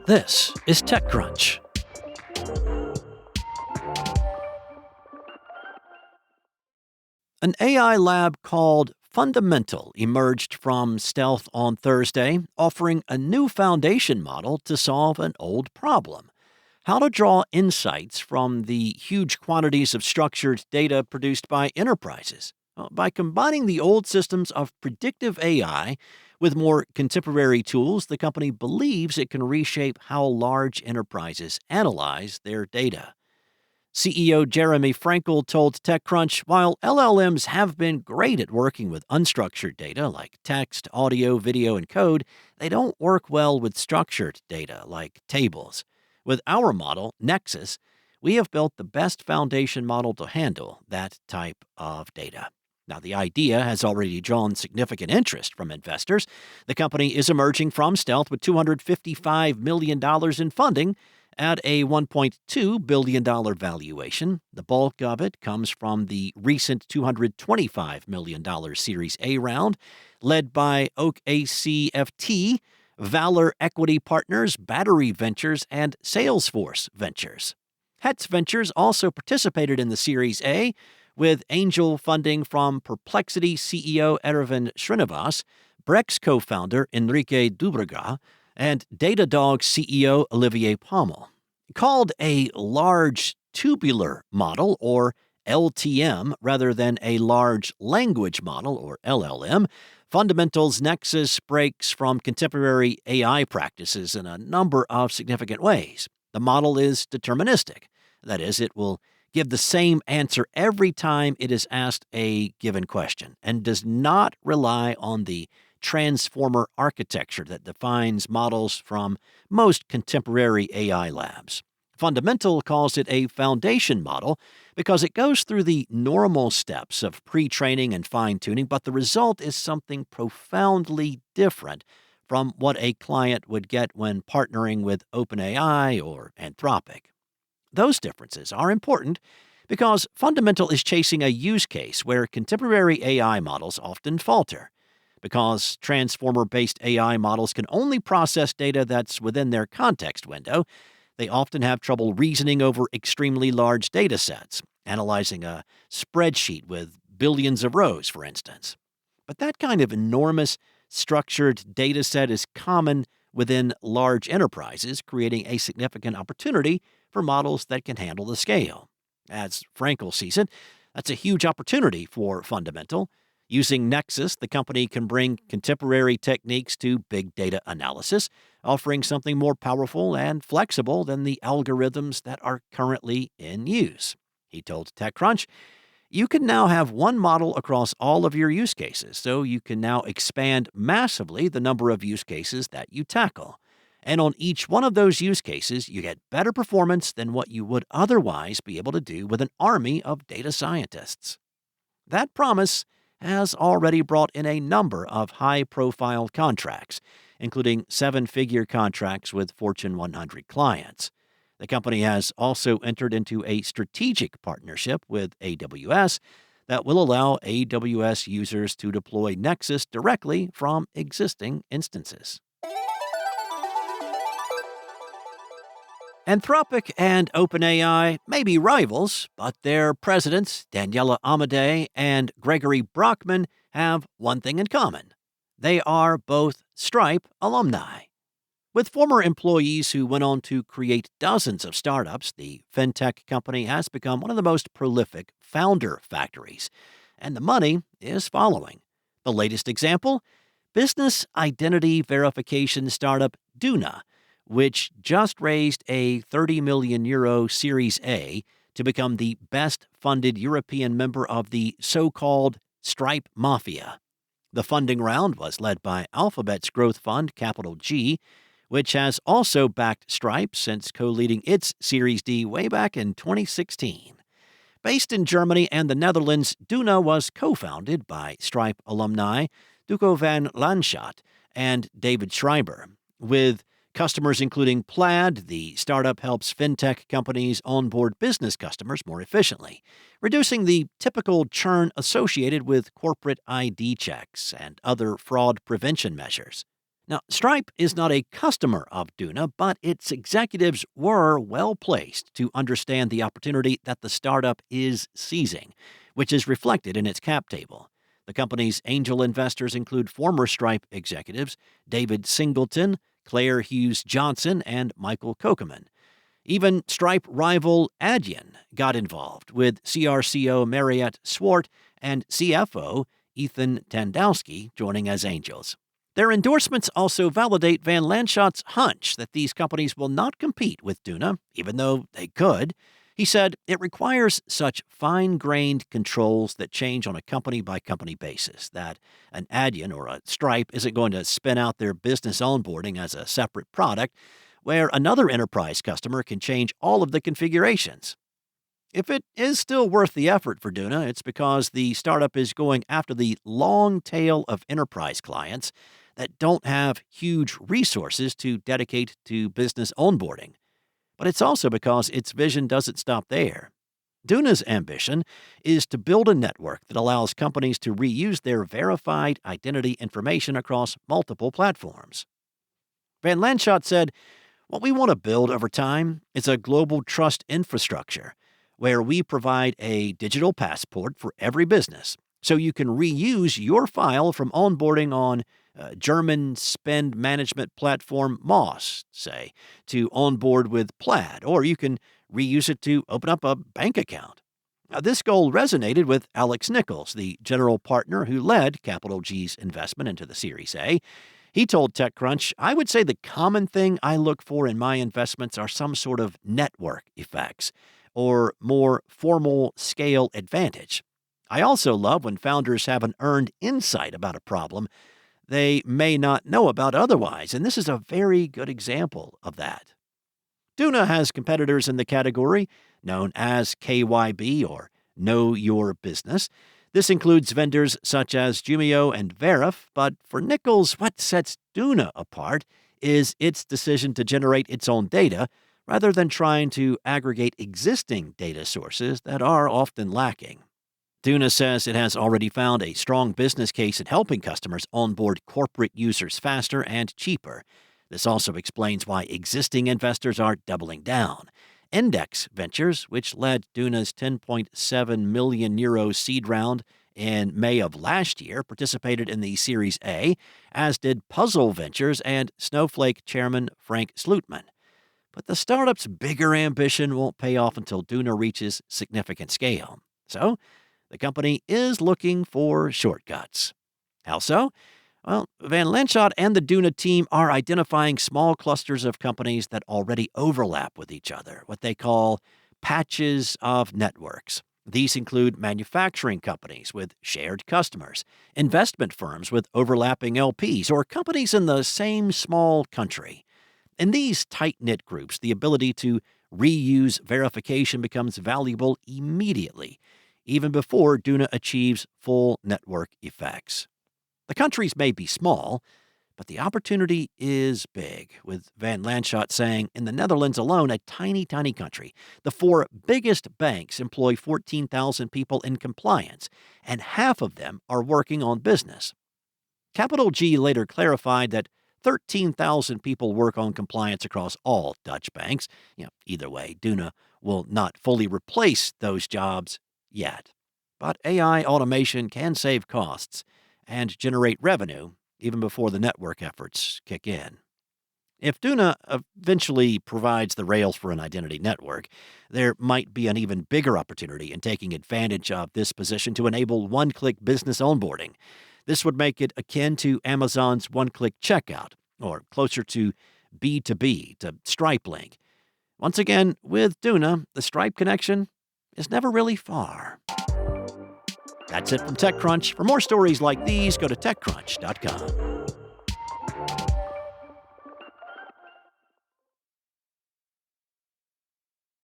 This is TechCrunch. An AI lab called Fundamental emerged from stealth on Thursday, offering a new foundation model to solve an old problem: how to draw insights from the huge quantities of structured data produced by enterprises. By combining the old systems of predictive AI with more contemporary tools, the company believes it can reshape how large enterprises analyze their data. CEO Jeremy Frankel told TechCrunch while LLMs have been great at working with unstructured data like text, audio, video, and code, they don't work well with structured data like tables. With our model, Nexus, we have built the best foundation model to handle that type of data. Now, the idea has already drawn significant interest from investors. The company is emerging from stealth with $255 million in funding at a $1.2 billion valuation. The bulk of it comes from the recent $225 million Series A round, led by Oak ACFT, Valor Equity Partners, Battery Ventures, and Salesforce Ventures. Hetz Ventures also participated in the Series A, with angel funding from Perplexity CEO Ervin Srinivas, Brex co-founder Enrique Dubrega, and Datadog CEO Olivier Pommel. Called a large tubular model, or LTM, rather than a large language model, or LLM, Fundamental's Nexus breaks from contemporary AI practices in a number of significant ways. The model is deterministic. That is, it will give the same answer every time it is asked a given question, and does not rely on the transformer architecture that defines models from most contemporary AI labs. Fundamental calls it a foundation model because it goes through the normal steps of pre-training and fine-tuning, but the result is something profoundly different from what a client would get when partnering with OpenAI or Anthropic. Those differences are important because Fundamental is chasing a use case where contemporary AI models often falter. Because transformer-based AI models can only process data that's within their context window, they often have trouble reasoning over extremely large data sets, analyzing a spreadsheet with billions of rows, for instance. But that kind of enormous, structured data set is common within large enterprises, creating a significant opportunity for models that can handle the scale. As Frankel sees it, that's a huge opportunity for Fundamental. Using Nexus, the company can bring contemporary techniques to big data analysis, offering something more powerful and flexible than the algorithms that are currently in use. He told TechCrunch, "You can now have one model across all of your use cases, so you can now expand massively the number of use cases that you tackle. And on each one of those use cases, you get better performance than what you would otherwise be able to do with an army of data scientists." That promise has already brought in a number of high-profile contracts, including seven-figure contracts with Fortune 100 clients. The company has also entered into a strategic partnership with AWS that will allow AWS users to deploy Nexus directly from existing instances. Anthropic and OpenAI may be rivals, but their presidents, Daniela Amadei and Gregory Brockman, have one thing in common. They are both Stripe alumni. With former employees who went on to create dozens of startups, the fintech company has become one of the most prolific founder factories, and the money is following. The latest example? Business identity verification startup Duna, which just raised a €30 million Series A to become the best-funded European member of the so-called Stripe Mafia. The funding round was led by Alphabet's growth fund, CapitalG, which has also backed Stripe since co-leading its Series D way back in 2016. Based in Germany and the Netherlands, Duna was co-founded by Stripe alumni Duco van Lanschot and David Schreiber. With customers including Plaid, the startup helps fintech companies onboard business customers more efficiently, reducing the typical churn associated with corporate ID checks and other fraud prevention measures. Now, Stripe is not a customer of Duna, but its executives were well placed to understand the opportunity that the startup is seizing, which is reflected in its cap table. The company's angel investors include former Stripe executives David Singleton, Claire Hughes Johnson, and Michael Kokeman. Even Stripe rival Adyen got involved, with CRCO Mariette Swart and CFO Ethan Tandowski joining as angels. Their endorsements also validate Van Lanschot's hunch that these companies will not compete with Duna, even though they could. He said it requires such fine-grained controls that change on a company-by-company basis that an Adyen or a Stripe isn't going to spin out their business onboarding as a separate product, where another enterprise customer can change all of the configurations. If it is still worth the effort for Duna, it's because the startup is going after the long tail of enterprise clients that don't have huge resources to dedicate to business onboarding. But it's also because its vision doesn't stop there. Duna's ambition is to build a network that allows companies to reuse their verified identity information across multiple platforms. Van Lanschot said, "What we want to build over time is a global trust infrastructure where we provide a digital passport for every business, so you can reuse your file from onboarding on German spend management platform Moss, say, to onboard with Plaid, or you can reuse it to open up a bank account." This goal resonated with Alex Nichols, the general partner who led CapitalG's investment into the Series A. He told TechCrunch, "I would say the common thing I look for in my investments are some sort of network effects or more formal scale advantage. I also love when founders have an earned insight about a problem they may not know about otherwise, and this is a very good example of that." Duna has competitors in the category known as KYB, or Know Your Business. This includes vendors such as Jumio and Verif, but for Nichols, what sets Duna apart is its decision to generate its own data rather than trying to aggregate existing data sources that are often lacking. Duna says it has already found a strong business case in helping customers onboard corporate users faster and cheaper. This also explains why existing investors are doubling down. Index Ventures, which led Duna's 10.7 million euro seed round in May of last year, participated in the Series A, as did Puzzle Ventures and Snowflake chairman Frank Slootman. But the startup's bigger ambition won't pay off until Duna reaches significant scale. So, the company is looking for shortcuts. How so? Well, Van Lanschot and the Duna team are identifying small clusters of companies that already overlap with each other, what they call patches of networks. These include manufacturing companies with shared customers, investment firms with overlapping LPs, or companies in the same small country. In these tight-knit groups, the ability to reuse verification becomes valuable immediately, even before Duna achieves full network effects. The countries may be small, but the opportunity is big, with Van Lanschot saying in the Netherlands alone, a tiny, tiny country, the four biggest banks employ 14,000 people in compliance, and half of them are working on business. CapitalG later clarified that 13,000 people work on compliance across all Dutch banks. Either way, Duna will not fully replace those jobs yet. But AI automation can save costs and generate revenue even before the network efforts kick in. If Duna eventually provides the rails for an identity network, there might be an even bigger opportunity in taking advantage of this position to enable one-click business onboarding. This would make it akin to Amazon's one-click checkout, or closer to B2B, to Stripe Link. Once again, with Duna, the Stripe connection is never really far. That's it from TechCrunch. For more stories like these, go to TechCrunch.com.